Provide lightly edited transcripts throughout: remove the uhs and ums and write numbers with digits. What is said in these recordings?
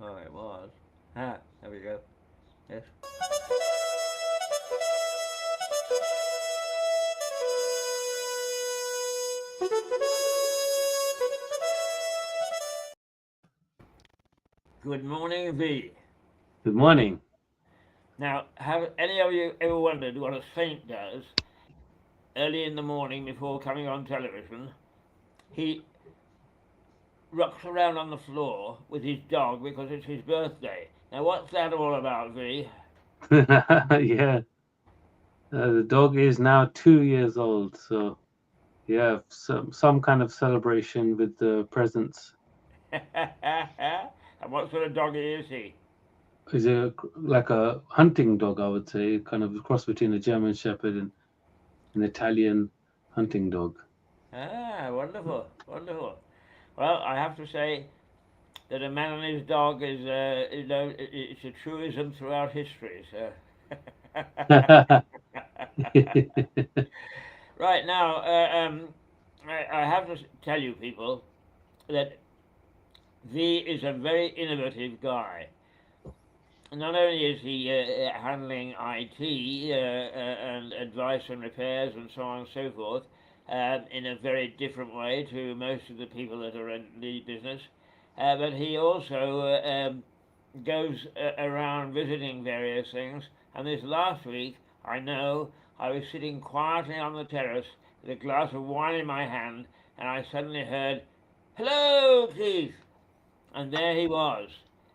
Oh, it was. Ah, there we go. Yes. Good morning, V. Good morning. Now, have any of you ever wondered what a saint does early in the morning before coming on television? He rocks around on the floor with his dog because it's his birthday. Now, what's that all about, V? Yeah, the dog is now 2 years old, so yeah, some kind of celebration with the presents. And what sort of doggy is he? Is like a hunting dog, I would say, kind of a cross between a German Shepherd and an Italian hunting dog. Ah, wonderful, wonderful. Well, I have to say that a man and his dog is, it's a truism throughout history. So, right now, I have to tell you people that V is a very innovative guy. Not only is he handling IT and advice and repairs and so on and so forth in a very different way to most of the people that are in the business, but he also goes around visiting various things. And this last week, I know I was sitting quietly on the terrace with a glass of wine in my hand, and I suddenly heard, "Hello, Keith!" And there he was.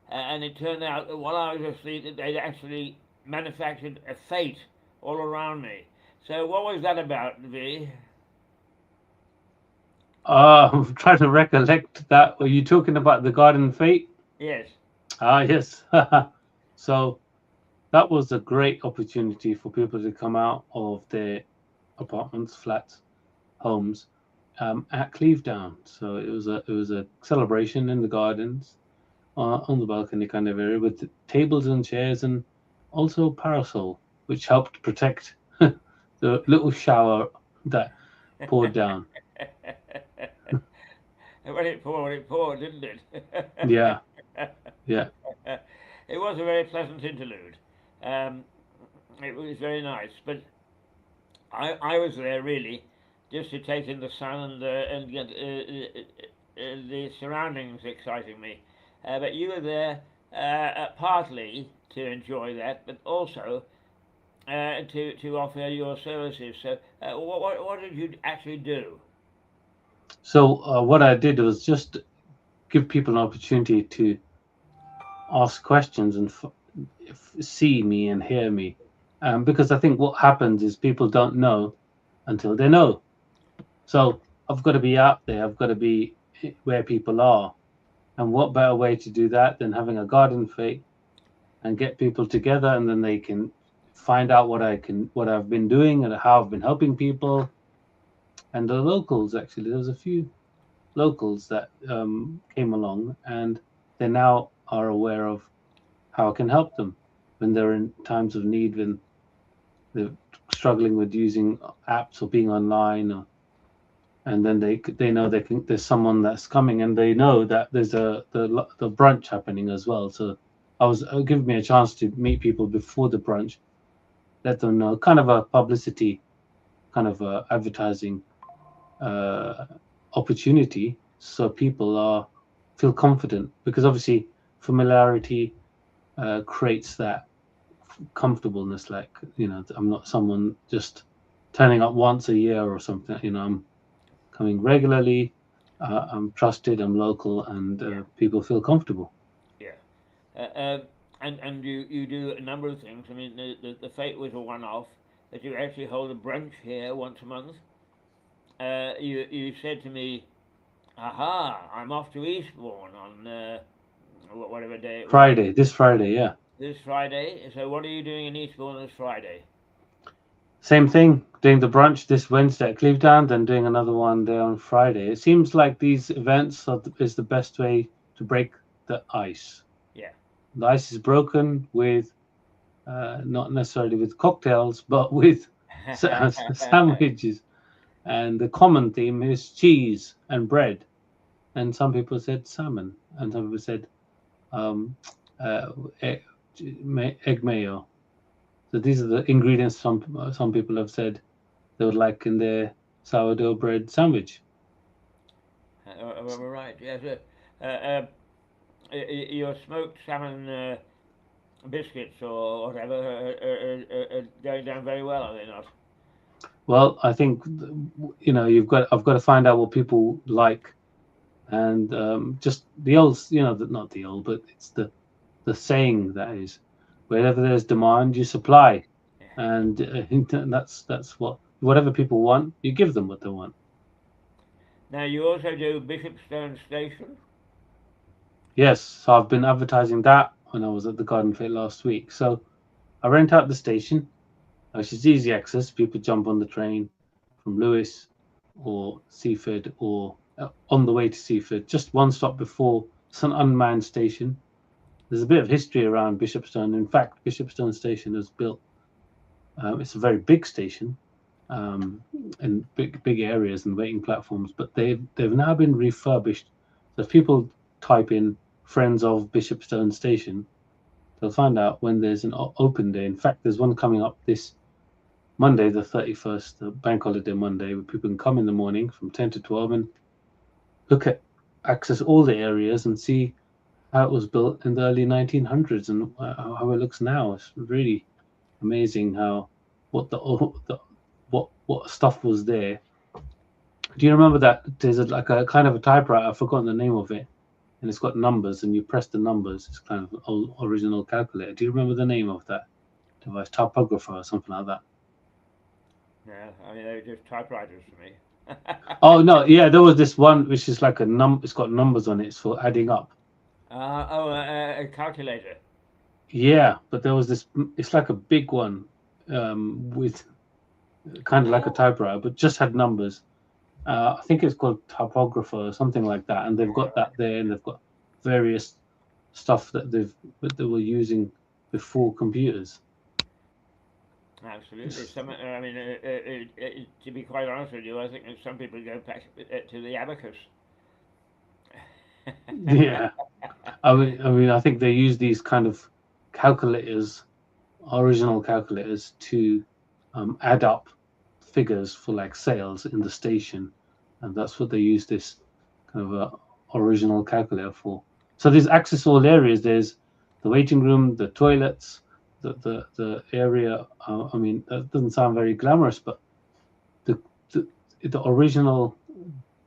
And it turned out that while I was asleep, that they'd actually manufactured a fate all around me. So what was that about, V? I'm trying to recollect that. Were you talking about the Garden Fate? Yes. Ah, yes. So that was a great opportunity for people to come out of their apartments, flats, homes at Clevedown. So it was a celebration in the gardens on the balcony kind of area with tables and chairs and also parasol, which helped protect the little shower that poured down. It poured, didn't it? Yeah, yeah. It was a very pleasant interlude. Um, it was very nice, but I was there really just to take in the sun and get the surroundings exciting me. But you were there partly to enjoy that, but also to offer your services. So, what did you actually do? So what I did was just give people an opportunity to ask questions and see me and hear me, because I think what happens is people don't know until they know. So I've got to be out there. I've got to be where people are. And what better way to do that than having a garden fete and get people together, and then they can find out what I've been doing and how I've been helping people. And the locals, actually, there was a few locals that came along, and they now are aware of how I can help them when they're in times of need, when they're struggling with using apps or being online, and then they know there's someone that's coming, and they know that there's the brunch happening as well. So it gave me a chance to meet people before the brunch, let them know, kind of a publicity, kind of a advertising uh, opportunity, so people are feel confident, because obviously familiarity creates that comfortableness. Like, I'm not someone just turning up once a year or something. I'm coming regularly. I'm trusted. I'm local, and Yeah, people feel comfortable. yeah. And you do a number of things. I mean, the fete was a one-off, but you actually hold a brunch here once a month. You said to me, "Aha! I'm off to Eastbourne on whatever day it was This Friday, yeah. this Friday. So what are you doing in Eastbourne this Friday?" Same thing. Doing the brunch this Wednesday at Cleveland, then doing another one there on Friday. It seems like these events is the best way to break the ice. Yeah. The ice is broken with not necessarily with cocktails, but with sandwiches. And the common theme is cheese and bread. And some people said salmon, and some people said egg mayo. So these are the ingredients some people have said they would like in their sourdough bread sandwich. Right. Yes. Your smoked salmon biscuits or whatever are going down very well, are they not? Well, I think I've got to find out what people like, and just the old, not the old, but it's the saying that is, wherever there's demand, you supply, Yeah. and that's whatever people want, you give them what they want. Now you also do Bishopstone Station. Yes, so I've been advertising that when I was at the Garden Fair last week. So I rent out the station, which is easy access. People jump on the train from Lewis or Seaford or on the way to Seaford, just one stop before. It's an unmanned station. There's a bit of history around Bishopstone. In fact, Bishopstone Station was built. It's a very big station, and big areas and waiting platforms. But they've now been refurbished. So if people type in "Friends of Bishopstone Station," they'll find out when there's an open day. In fact, there's one coming up this Monday, the 31st, the bank holiday Monday, where people can come in the morning from 10 to 12 and access all the areas and see how it was built in the early 1900s and how it looks now. It's really amazing how what what stuff was there. Do you remember that there's like a kind of a typewriter? I've forgotten the name of it, and it's got numbers, and you press the numbers. It's kind of an old original calculator. Do you remember the name of that device? Typographer or something like that. Yeah, I mean they're just typewriters to me. Oh no, yeah, there was this one which is like a it's got numbers on it. It's for adding up. A calculator. Yeah, but there was this. It's like a big one, with kind of like a typewriter, but just had numbers. I think it's called typographer or something like that, and they've got that there, and they've got various stuff that they were using before computers. Absolutely. I mean, to be quite honest with you, I think that some people go back to the abacus. Yeah, I think they use these kind of calculators, original calculators, to add up figures for like sales in the station, and that's what they use this kind of original calculator for. So there's access all areas. There's the waiting room, the toilets, the area. I mean, that doesn't sound very glamorous, but the the, the original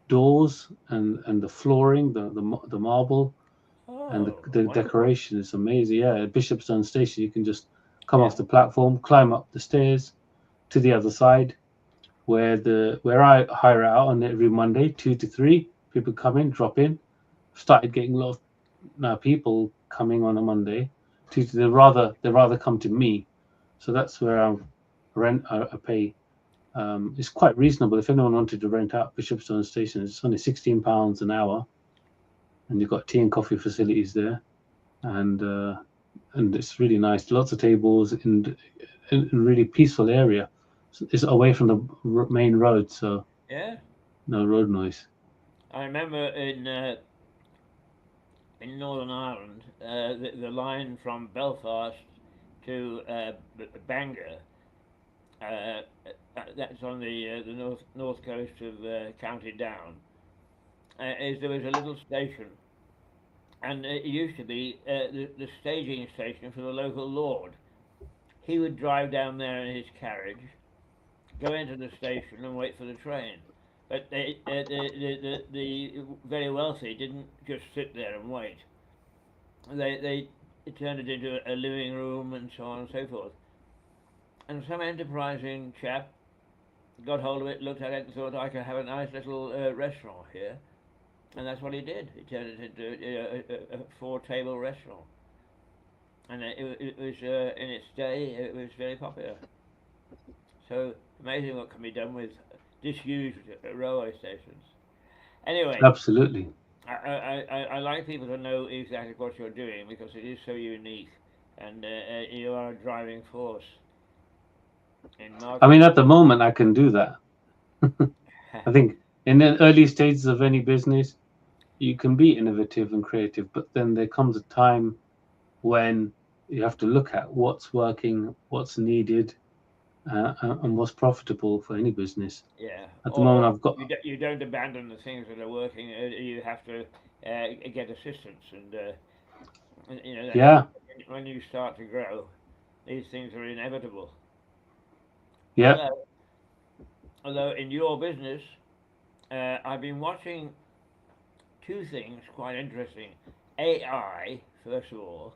doors and the flooring, the marble, and Oh, the wonderful. decoration is amazing. Yeah, at Bishopstone Station, you can just come Yeah. off the platform, climb up the stairs to the other side, where I hire out on every Monday, 2 to 3. People come in, drop in. Started getting a lot of now people coming on a Monday. They rather come to me, so that's where I pay. It's quite reasonable. If anyone wanted to rent out Bishopstone Station, it's only £16 an hour, and you've got tea and coffee facilities there, and it's really nice. Lots of tables in really peaceful area. It's away from the main road, so Yeah. no road noise. I remember in Northern Ireland, the line from Belfast to Bangor. That's on the north coast of County Down. Is there was a little station, and it used to be the staging station for the local lord. He would drive down there in his carriage, go into the station, and wait for the train. But the very wealthy didn't just sit there and wait. They turned it into a living room and so on and so forth. And some enterprising chap got hold of it, looked at it, and thought I could have a nice little restaurant here. And that's what he did. He turned it into a four-table restaurant. And it was, in its day, it was very popular. So amazing what can be done with disused railway stations. Anyway, Absolutely. I like people to know exactly what you're doing because it is so unique, and you are a driving force in I mean, marketing. at the moment, I can do that. I think in the early stages of any business, you can be innovative and creative, but then there comes a time when you have to look at what's working, what's needed, and what's profitable for any business. Yeah, At the moment, or I've got you don't abandon the things that are working. You have to get assistance, and you know that yeah, when you start to grow, these things are inevitable. yeah. Although, although in your business, I've been watching two things quite interesting. AI, first of all,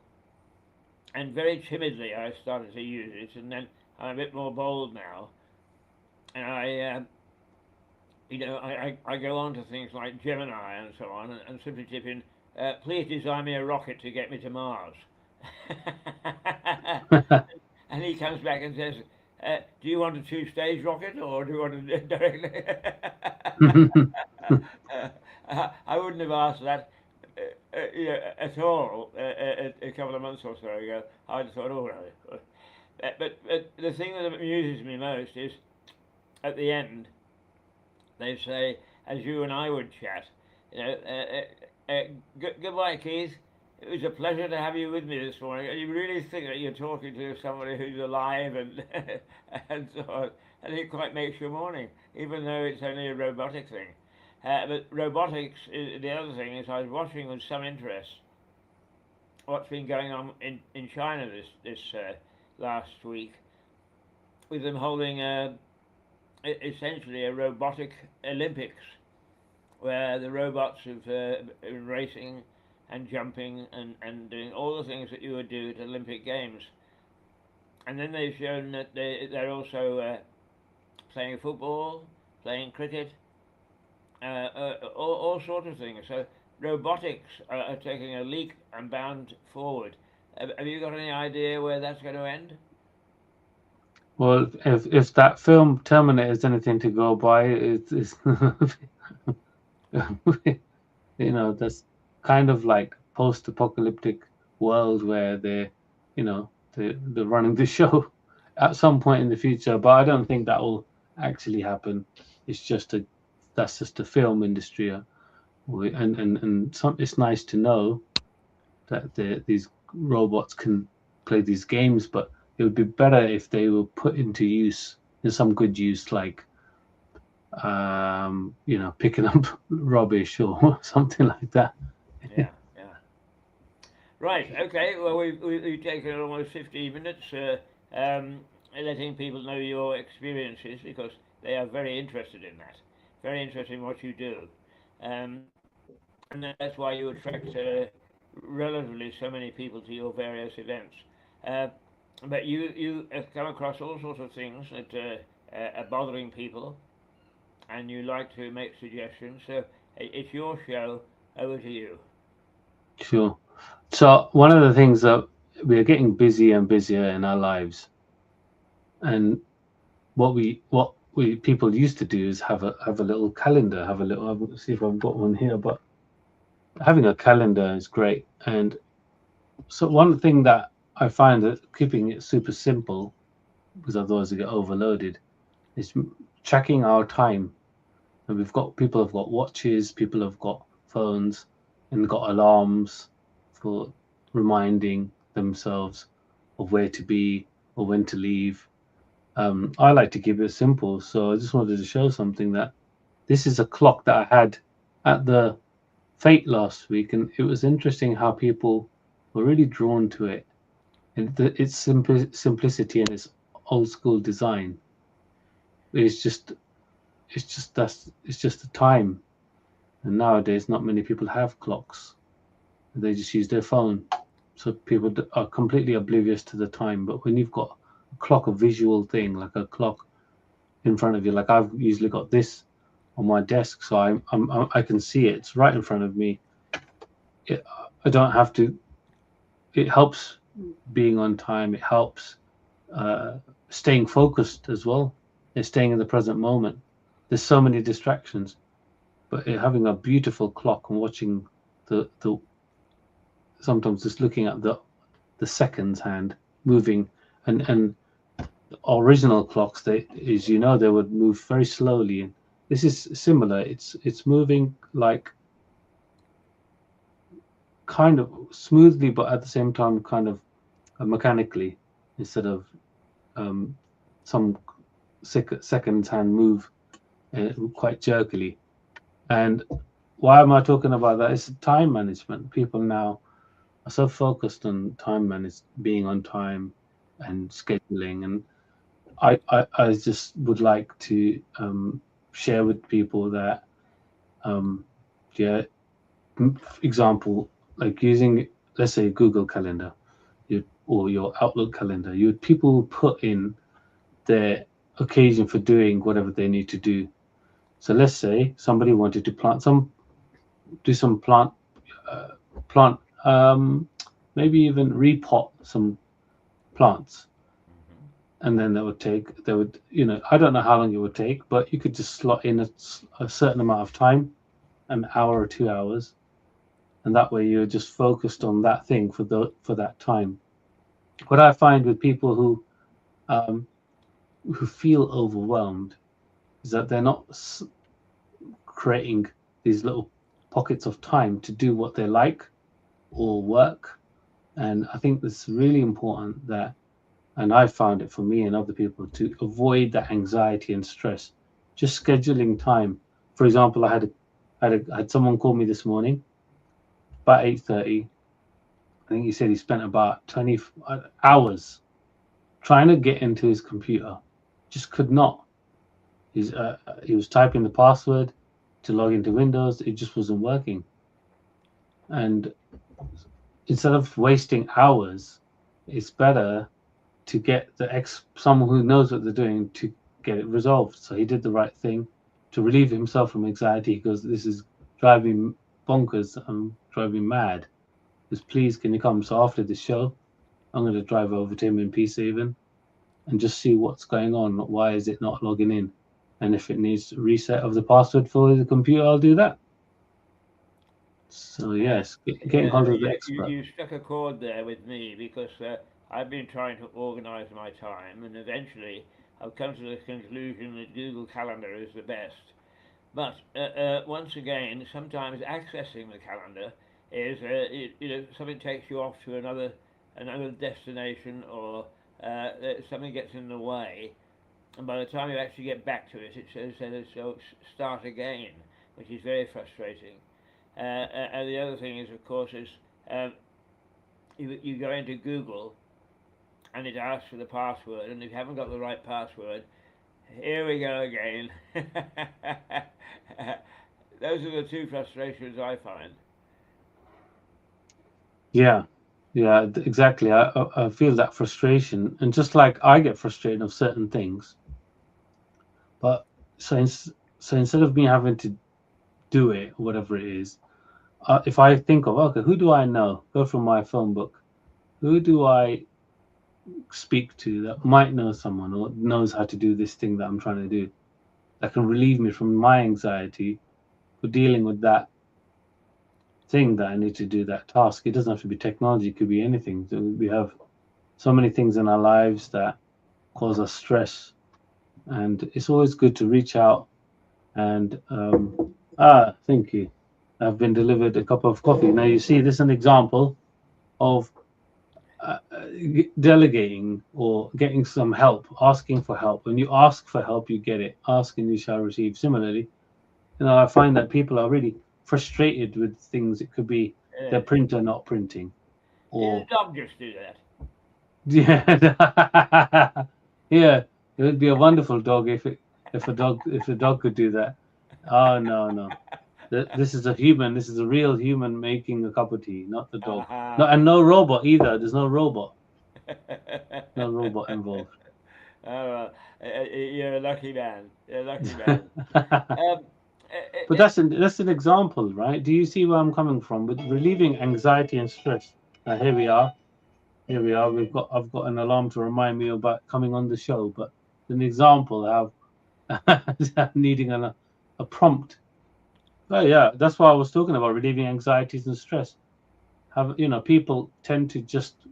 and very timidly I started to use it, and then I'm a bit more bold now, and I go on to things like Gemini and so on, and simply tip in, please design me a rocket to get me to Mars. And he comes back and says, do you want a two-stage rocket or do you want to directly? I wouldn't have asked that at all a couple of months or so ago. I just thought, oh, really. But the thing that amuses me most is at the end, they say, as you and I would chat, you know, goodbye, Keith. It was a pleasure to have you with me this morning. And you really think that you're talking to somebody who's alive and and so on, and it quite makes your morning, even though it's only a robotic thing. But robotics, the other thing is, I was watching with some interest what's been going on in China this last week, with them holding essentially a robotic Olympics, where the robots have been racing and jumping and doing all the things that you would do at Olympic Games. And then they've shown that they're also playing football, playing cricket, all sorts of things. So robotics are taking a leap and bound forward. Have you got any idea where that's going to end? Well, if that film Terminator is anything to go by, it's you know, that's kind of like post-apocalyptic world where they're running the show at some point in the future. But I don't think that will actually happen. That's just a film industry, and it's nice to know that these robots can play these games, but it would be better if they were put into use in some good use, like picking up rubbish or something like that. Yeah, yeah. Right. Okay. Well, we've taken almost 15 minutes, letting people know your experiences because they are very interested in that, very interested in what you do, um, and that's why you attract relatively so many people to your various events. Uh, but you have come across all sorts of things that are bothering people, and you like to make suggestions. So it's your show. Over to you. Sure. So one of the things that we are getting busier and busier in our lives, and what we people used to do is have a little calendar, have a little. I'll see if I've got one here, but having a calendar is great. And so one thing that I find that keeping it super simple, because otherwise we get overloaded, is tracking our time. And people have got watches, people have got phones, and got alarms for reminding themselves of where to be or when to leave. I like to keep it simple, so I just wanted to show something that this is a clock that I had at the Fate last week, and it was interesting how people were really drawn to it. And its simplicity and its old school design. It's just it's just the time. And nowadays, not many people have clocks. They just use their phone. So people are completely oblivious to the time. But when you've got a clock, a visual thing, like a clock in front of you, like I've usually got this on my desk, so I can see it. It's right in front of me. I don't have to. It helps being on time. It helps staying focused as well. It's staying in the present moment. There's so many distractions, but having a beautiful clock and watching the sometimes just looking at the seconds hand moving, and original clocks, they, as you know, they would move very slowly, and this is similar. It's moving like kind of smoothly, but at the same time, kind of mechanically, instead of some second-hand move quite jerkily. And why am I talking about that? It's time management. People now are so focused on being on time and scheduling. And I just would like to share with people that, yeah, example, like using, let's say, Google Calendar, or your Outlook calendar, people put in their occasion for doing whatever they need to do. So let's say somebody wanted to do some plant, maybe even repot some plants, and then I don't know how long it would take, but you could just slot in a certain amount of time, an hour or 2 hours, and that way you're just focused on that thing for that time. What I find with people who feel overwhelmed is that they're not creating these little pockets of time to do what they like or work. And I think it's really important that, and I found it for me and other people, to avoid that anxiety and stress. Just scheduling time. For example, I had someone call me this morning about 8:30. I think he said he spent about 20 hours trying to get into his computer. Just could not. He was typing the password to log into Windows. It just wasn't working. And instead of wasting hours, it's better to get someone who knows what they're doing to get it resolved. So he did the right thing to relieve himself from anxiety, because this is driving bonkers. I'm driving mad. Just please, can you come? So after the show, I'm going to drive over to him in Peacehaven and just see what's going on. Why is it not logging in? And if it needs reset of the password for the computer, I'll do that. So yes, get in contact with the expert. You struck a chord there with me, because I've been trying to organise my time, and eventually I've come to the conclusion that Google Calendar is the best. But once again, sometimes accessing the calendar is, something takes you off to another destination, or something gets in the way, and by the time you actually get back to it, it says start again, which is very frustrating. And the other thing is, of course, is you go into Google and it asks for the password, and if you haven't got the right password, here we go again. Those are the two frustrations I find. Yeah, exactly. I feel that frustration, and just like I get frustrated of certain things, but so instead of me having to do it, whatever it is, if I think of, okay, who do I know? Go from my phone book. Who do I speak to that might know someone or knows how to do this thing that I'm trying to do, that can relieve me from my anxiety for dealing with that thing that I need to do, that task. It doesn't have to be technology, it could be anything. So we have so many things in our lives that cause us stress, and it's always good to reach out. And thank you. I've been delivered a cup of coffee. Now you see, this is an example of delegating or getting some help, asking for help. When you ask for help, you get it. Ask and you shall receive. Similarly, I find that people are really frustrated with things. It could be their printer not printing, or the dog just do that. Yeah, yeah. It would be a wonderful dog if the dog could do that. Oh no. This is a human. This is a real human making a cup of tea, not the dog. No, and no robot either. There's no robot. No robot involved. You're a lucky man. You're a lucky man. But that's an example, right? Do you see where I'm coming from with relieving anxiety and stress? Now, here we are. I've got an alarm to remind me about coming on the show, but an example of needing a prompt. Oh yeah, that's why I was talking about relieving anxieties and stress. People tend to just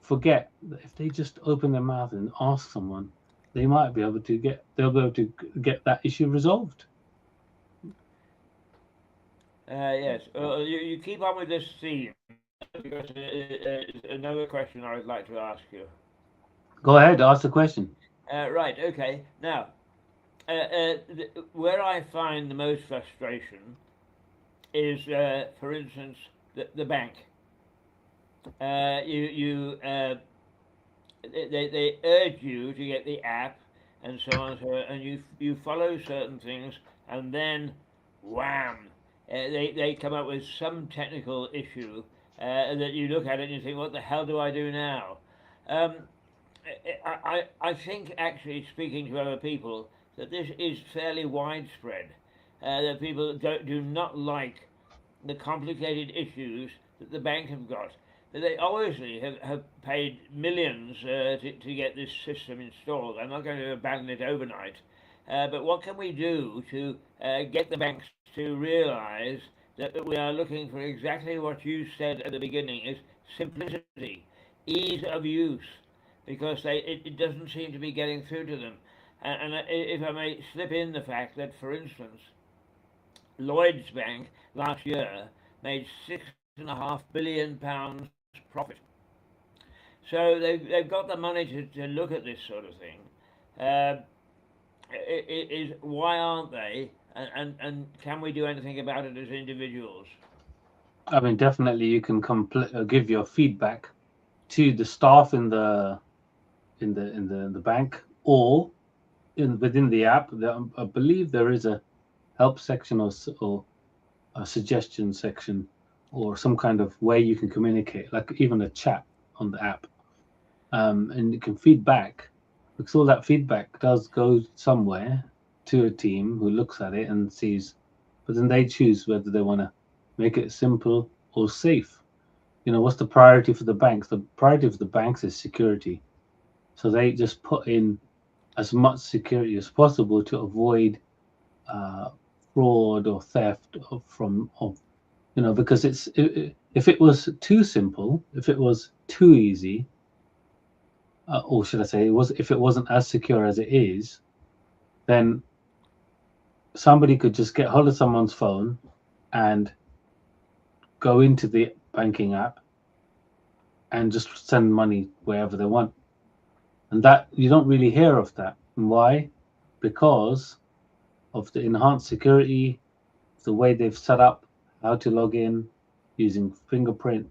forget that if they just open their mouth and ask someone, they'll be able to get that issue resolved. Yes. You keep on with this theme because another question I would like to ask you. Go ahead, ask the question. Right. Okay. Now, where I find the most frustration is, for instance, the bank. They urge you to get the app and so on and so on, and you follow certain things, and then wham, they come up with some technical issue that you look at it and you think, what the hell do I do now? Um, I think actually speaking to other people that this is fairly widespread. That people do not like the complicated issues that the bank have got. But they obviously have paid millions to get this system installed. I'm not going to abandon it overnight. But what can we do to get the banks to realize that we are looking for exactly what you said at the beginning is simplicity, ease of use, because it doesn't seem to be getting through to them. And if I may slip in the fact that, for instance, Lloyds Bank last year made £6.5 billion profit. So they've got the money to look at this sort of thing. Uh, why aren't they? And can we do anything about it as individuals? I mean, definitely you can give your feedback to the staff in the bank, or within the app. I believe there is a help section, or a suggestion section, or some kind of way you can communicate, like even a chat on the app, and you can feedback, because all that feedback does go somewhere to a team who looks at it and sees, but then they choose whether they want to make it simple or safe. What's the priority for the banks? The priority for the banks is security, so they just put in as much security as possible to avoid uh, fraud or theft because if it was too simple, if it was too easy, or should I say, if it wasn't as secure as it is, then somebody could just get hold of someone's phone and go into the banking app and just send money wherever they want. And that you don't really hear of that. And why? Because of the enhanced security, the way they've set up how to log in using fingerprint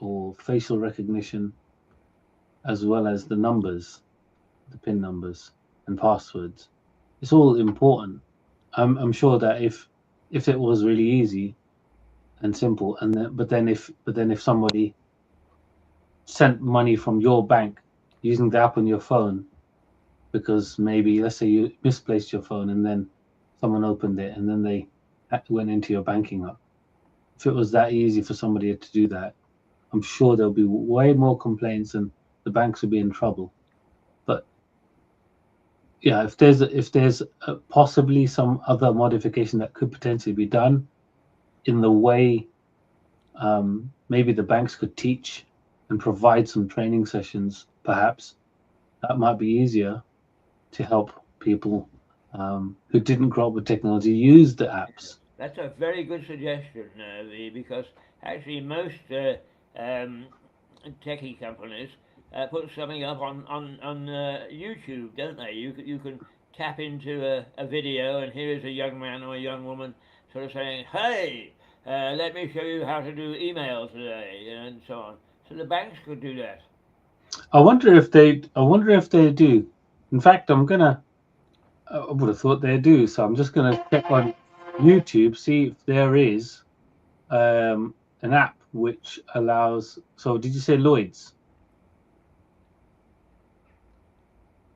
or facial recognition, as well as the numbers, the PIN numbers and passwords. It's all important. I'm sure that if it was really easy and simple, but then if somebody sent money from your bank using the app on your phone, because maybe, let's say, you misplaced your phone and then someone opened it and then they went into your banking app. If it was that easy for somebody to do that, I'm sure there'll be way more complaints and the banks will be in trouble. But yeah, if there's possibly some other modification that could potentially be done in the way, maybe the banks could teach and provide some training sessions, perhaps that might be easier to help people who didn't grow up with technology use the apps. That's a very good suggestion, Lee, because actually most um, techie companies put something up on YouTube, don't they? You can tap into a video, and here is a young man or a young woman sort of saying, "Hey, let me show you how to do email today," and so on. So the banks could do that. I wonder if they do. In fact, I would have thought they do. So I'm just gonna check on YouTube, see if there is an app which allows. So did you say Lloyd's?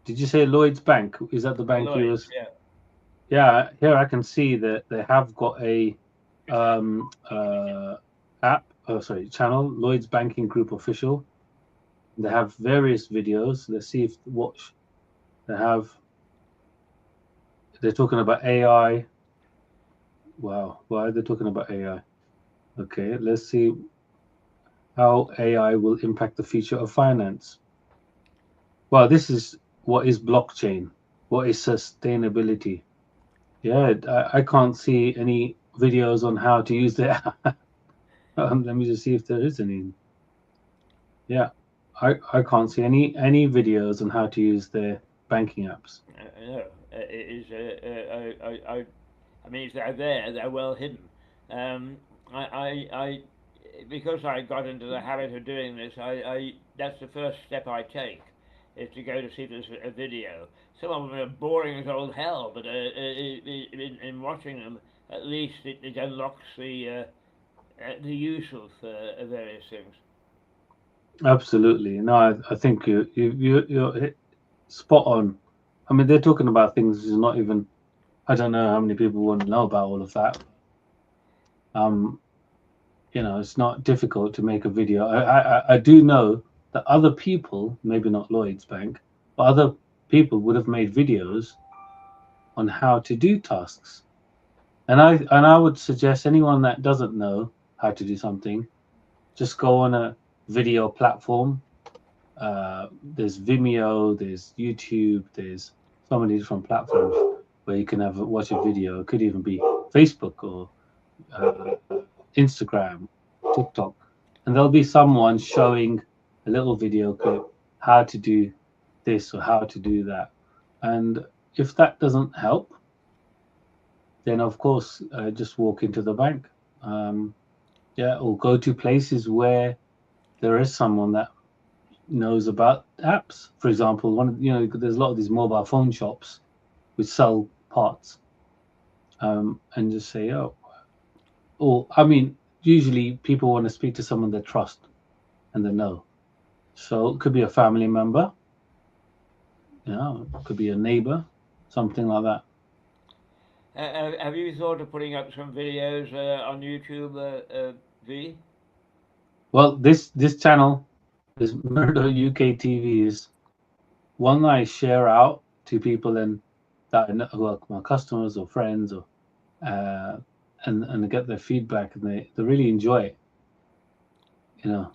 Did you say Lloyd's Bank? Is that the bank you Lloyd's, was? yeah. Yeah, here I can see that they have got a app. Oh, sorry, channel, Lloyd's Banking Group Official. They have various videos. Let's see if watch. They have. They're talking about AI. Wow, why are they talking about AI? Okay, let's see how AI will impact the future of finance. Well, this is what is blockchain. What is sustainability? Yeah, I can't see any. videos on how to use the app. Let me just see if there is any. Yeah, I can't see any videos on how to use their banking apps. No, it is. I mean, if they're there, they're well hidden. Um, I, because I got into the habit of doing this, that's the first step I take, is to go to see if there's a video. Some of them are boring as old hell, but in watching them, at least it unlocks the use of various things. Absolutely. No, I think you're spot on. I mean, they're talking about things is not even. I don't know how many people want to know about all of that. It's not difficult to make a video. I do know that other people, maybe not Lloyd's Bank, but other people would have made videos on how to do tasks. And I would suggest anyone that doesn't know how to do something, just go on a video platform. There's Vimeo, there's YouTube, there's so many different platforms where you can watch a video. It could even be Facebook or Instagram, TikTok, and there'll be someone showing a little video clip how to do this or how to do that. And if that doesn't help, then of course just walk into the bank, or go to places where there is someone that knows about apps. For example, there's a lot of these mobile phone shops which sell parts, and just say, usually people want to speak to someone they trust and they know. So it could be a family member, it could be a neighbor, something like that. Have you thought of putting up some videos on YouTube, V? Well, this channel, this Murder UK TV, is one I share out to people and that I know, who are my customers or friends, or and get their feedback, and they really enjoy it.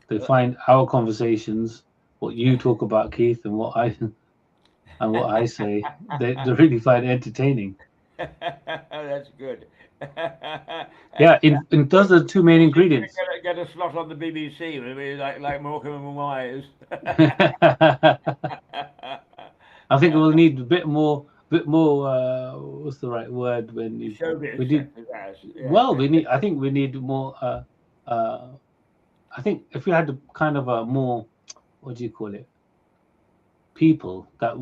They find our conversations, what you talk about, Keith, and what I say, they really find entertaining. That's good. Yeah, in those are the two main ingredients. Get a slot on the BBC, like Morecambe and Wise. I think we'll need a bit more. What's the right word when you? Showbiz. We need. Yeah. Well, I think we need more. I think if we had a kind of a more, what do you call it? People that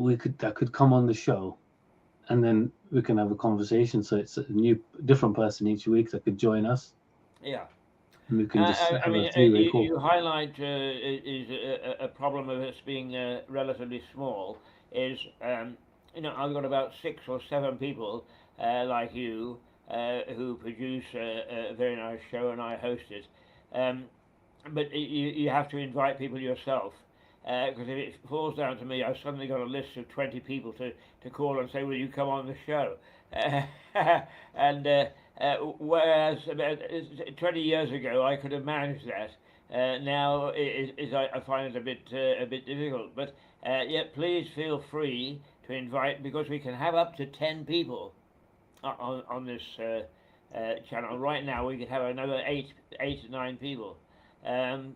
could come on the show, and then we can have a conversation. So it's a different person each week that could join us. Yeah. And we can just I mean, a three-way call. you highlight is a problem of us being relatively small. Is I've got about 6 or 7 people like you who produce a very nice show, and I host it. But you have to invite people yourself, because if it falls down to me, I've suddenly got a list of 20 people to call and say, will you come on the show? And whereas about 20 years ago I could have managed that, now I find it a bit difficult. But yet, please feel free to invite, because we can have up to 10 people on this channel. Right now we could have another 8 to 9 people. And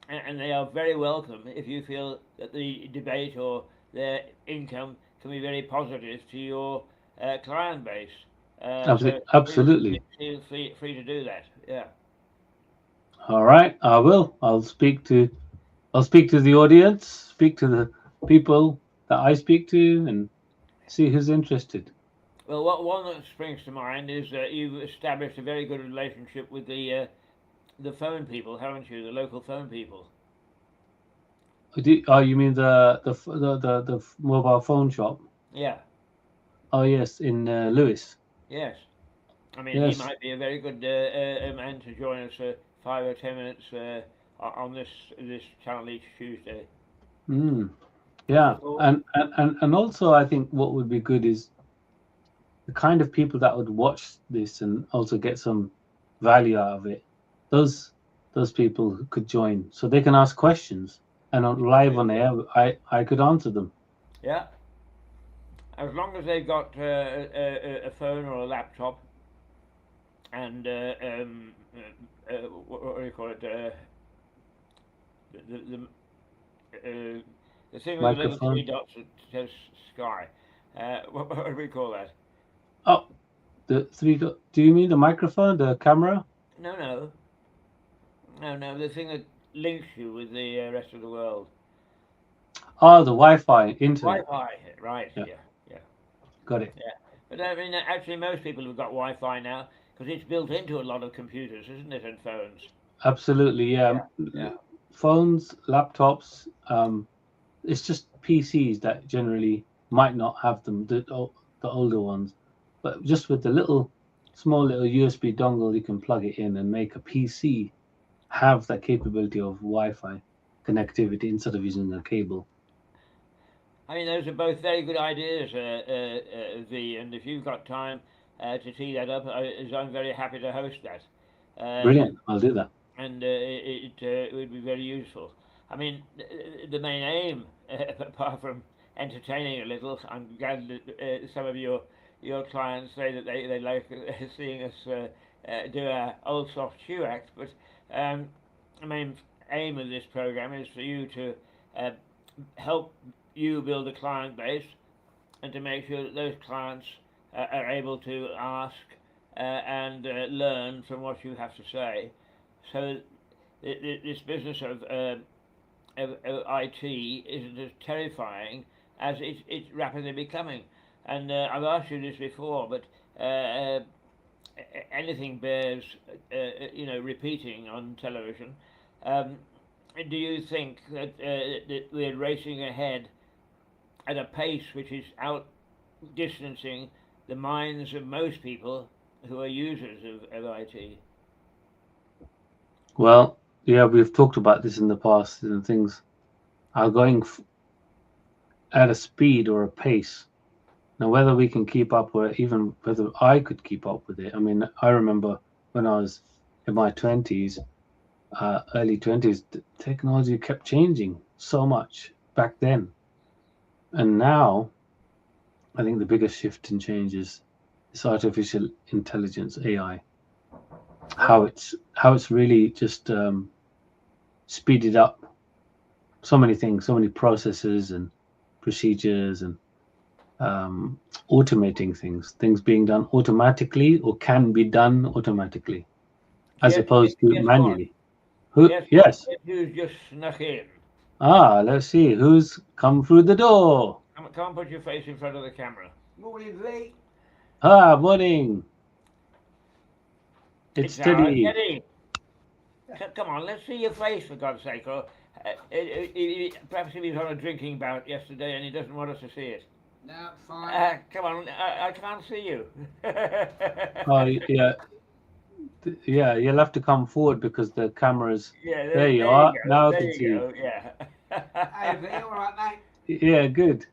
they are very welcome if you feel that the debate or their income can be very positive to your client base. Absolutely. Feel free to do that. Yeah. All right, I will. I'll speak to the audience, speak to the people that I speak to, and see who's interested. Well, one that springs to mind is that you've established a very good relationship with the phone people, haven't you? The local phone people. You mean the mobile phone shop? Yeah. Oh yes, in Lewes. Yes. I mean, Yes. he might be a very good man to join us 5 or 10 minutes on this channel each Tuesday. Yeah, and also I think what would be good is the kind of people that would watch this and also get some value out of it. Those people who could join, so they can ask questions, and live on air, I could answer them. Yeah. As long as they've got a phone or a laptop, and what do you call it? The thing with the little three Microphone. dots that says sky. What do we call that? Oh, the three. Do you mean the microphone, the camera? No, no, no. The thing that links you with the rest of the world. Oh, the Wi-Fi internet. Wi-Fi, right? Yeah, Yeah, yeah, got it. yeah. But I mean, actually, most people have got Wi-Fi now because it's built into a lot of computers, isn't it, and phones? Absolutely. Yeah. Yeah, yeah. Phones, laptops. It's just PCs that generally might not have them. The older ones, but just with the small little USB dongle, you can plug it in and make a PC have that capability of Wi-Fi connectivity instead of using a cable. I mean, those are both very good ideas, V. And if you've got time to tee that up, I'm very happy to host that. Brilliant. I'll do that. And it would be very useful. I mean, the main aim, apart from entertaining a little, I'm glad that some of your clients say that they like seeing us do our old soft shoe act. But the main aim of this program is for you to help you build a client base and to make sure that those clients are able to ask and learn from what you have to say. So this business of IT isn't as terrifying as it's rapidly becoming. And I've asked you this before, but anything bears repeating on television. Do you think that we're racing ahead at a pace which is outdistancing the minds of most people who are users of IT? Well, yeah, we've talked about this in the past, and things are going at a speed or a pace. Now, whether we can keep up, or even whether I could keep up with it. I mean, I remember when I was in my 20s, early 20s, technology kept changing so much back then. And now, I think the biggest shift and change is artificial intelligence, AI. Yeah. How it's really just speeded up so many things, so many processes and procedures, and automating things being done automatically or can be done automatically as opposed to Guess what? manually. Who? Yes. Guess who's just snuck in? Let's see who's come through the door. Come and put your face in front of the camera. Morning, V. Morning. It's Teddy. Teddy. Come on, let's see your face, for God's sake. Or perhaps he was on a drinking bout yesterday and he doesn't want us to see it. No, fine. Come on, I can't see you. Oh, yeah. Yeah, you'll have to come forward because the camera's. Yeah, there you are. Now I there can see you. Yeah. Hey, V, all right, mate? Yeah, good.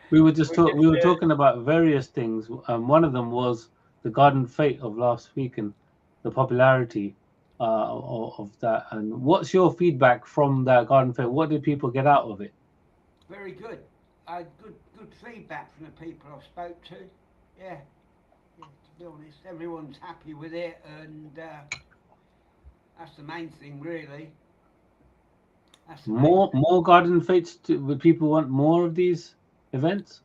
We were talking about various things. One of them was the Garden Fate of last week and the popularity of that. And what's your feedback from that Garden Fate? What did people get out of it? Very good. Good feedback from the people I spoke to. Yeah, to be honest, everyone's happy with it, and that's the main thing, really. That's the More Garden Fates. Would people want more of these events?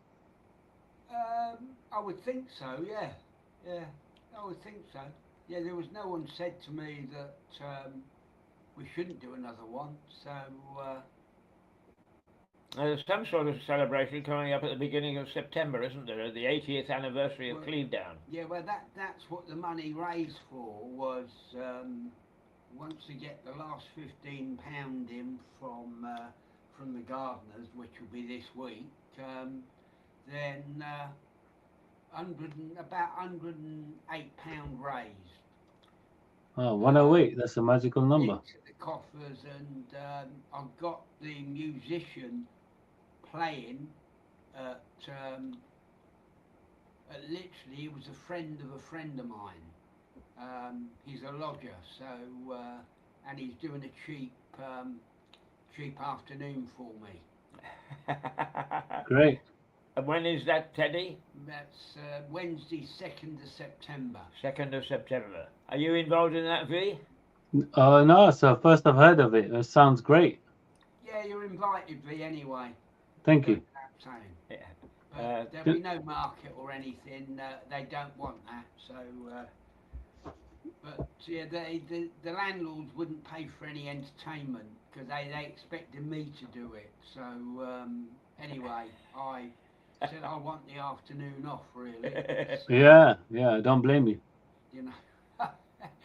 I would think so. Yeah, I would think so. Yeah, there was no one said to me that we shouldn't do another one. So. There's some sort of celebration coming up at the beginning of September, isn't there? The 80th anniversary of Clevedown. Yeah, well, that's what the money raised for was. Once we get the last £15 in from the gardeners, which will be this week, then about £108 raised. Oh, 108. That's a magical number. Into the coffers, and I've got the musician playing at literally, he was a friend of mine. He's a lodger, so and he's doing a cheap afternoon for me. Great. And when is that, Teddy? That's Wednesday, 2nd of September. 2nd of September. Are you involved in that, V? No, so first I've heard of it. It sounds great. Yeah, you're invited, V, anyway. Thank you. Saying. Yeah. But there'll be no market or anything. They don't want that. So, but yeah, the landlords wouldn't pay for any entertainment because they expected me to do it. So anyway, I said I want the afternoon off, really. Yeah, I don't blame you. You know,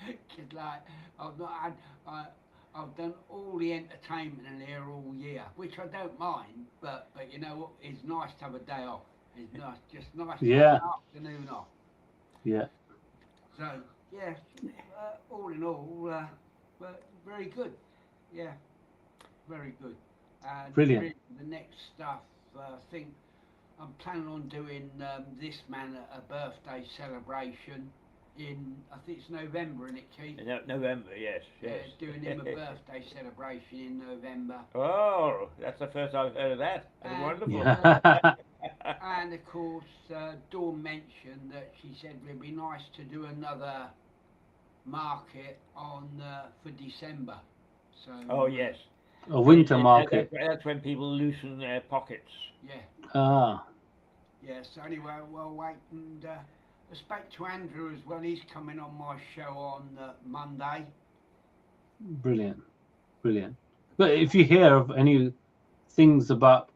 because like I've not had, I've done all the entertainment in here all year, which I don't mind. But you know what? It's nice to have a day off. It's nice, just nice to Yeah. have an afternoon off. Yeah. So yeah, all in all, but very good. Yeah, very good. And Brilliant. really the next stuff, I think I'm planning on doing this man a birthday celebration in, I think it's November, isn't it, Keith? November, yes. Yeah, doing him a birthday celebration in November. Oh, that's the first I've heard of that. That's wonderful. Yeah. And of course, Dawn mentioned that she said it'd be nice to do another market on for December. So. Oh, yes. A winter market. That's when people loosen their pockets. Yeah. Ah, Yeah. So anyway, we'll wait and I spoke to Andrew as well. He's coming on my show on Monday. brilliant. But if you hear of any things about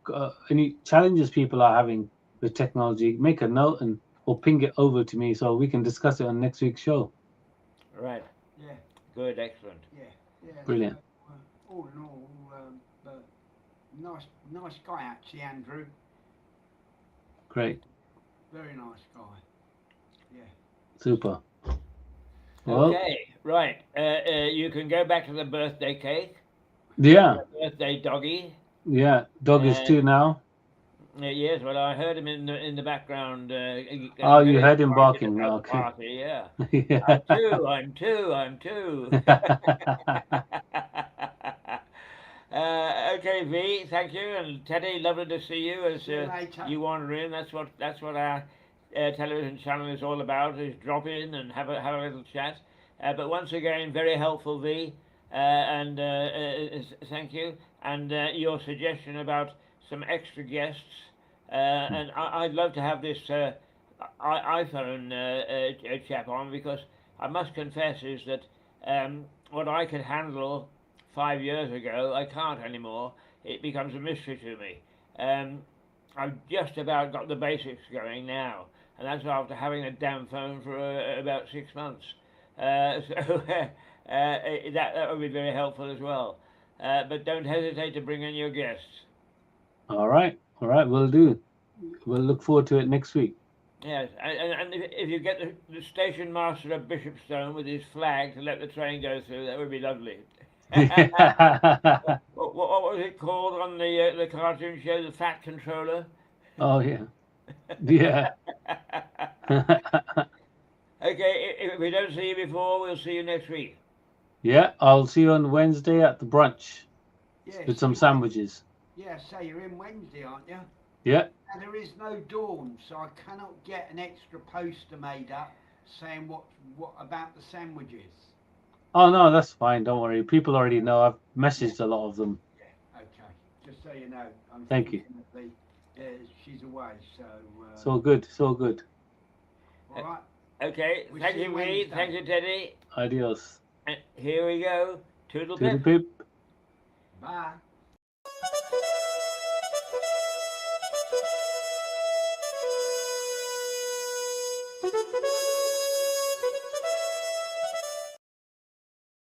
any challenges people are having with technology, make a note or ping it over to me so we can discuss it on next week's show. Right. Yeah. Good, excellent. Yeah. Brilliant. So, all in all, but nice guy actually, Andrew. Great. Very nice guy. Yeah. Super. Well, Okay, right. You can go back to the birthday cake. yeah. Birthday doggy. Yeah. Dog is 2 now. Yes, well, I heard him in the background. Oh, you heard him barking barking. at the Okay. party, yeah. Yeah. I'm two. Okay, V, thank you, and Teddy, lovely to see you as See you later. you wander in. That's what our television channel is all about: is drop in and have a little chat. But once again, very helpful, V, and thank you. And your suggestion about some extra guests, and I'd love to have this iPhone chap on, because I must confess is that what I could handle 5 years ago, I can't anymore. It becomes a mystery to me. I've just about got the basics going now, and that's after having a damn phone for about 6 months. So that would be very helpful as well. But don't hesitate to bring in your guests. All right. We'll do. We'll look forward to it next week. Yes, and if you get the station master of Bishopstone with his flag to let the train go through, that would be lovely. What was it called on the cartoon show? The Fat Controller. Oh yeah. Yeah. Okay, if we don't see you before, we'll see you next week. Yeah. I'll see you on Wednesday at the brunch Yeah, with some sandwiches. Yeah, so you're in Wednesday, aren't you? Yeah. And there is no Dawn, so I cannot get an extra poster made up saying what about the sandwiches. Oh no, that's fine. Don't worry. People already know. I've messaged a lot of them. Yeah, okay. Just so you know. Thank you. She's away, so. So good. All right. Okay, We'll thank see you, you Wee. Wednesday. Thank you, Teddy. Adios. And here we go. Toodle Toodle pip. pip. Bye. Thank you.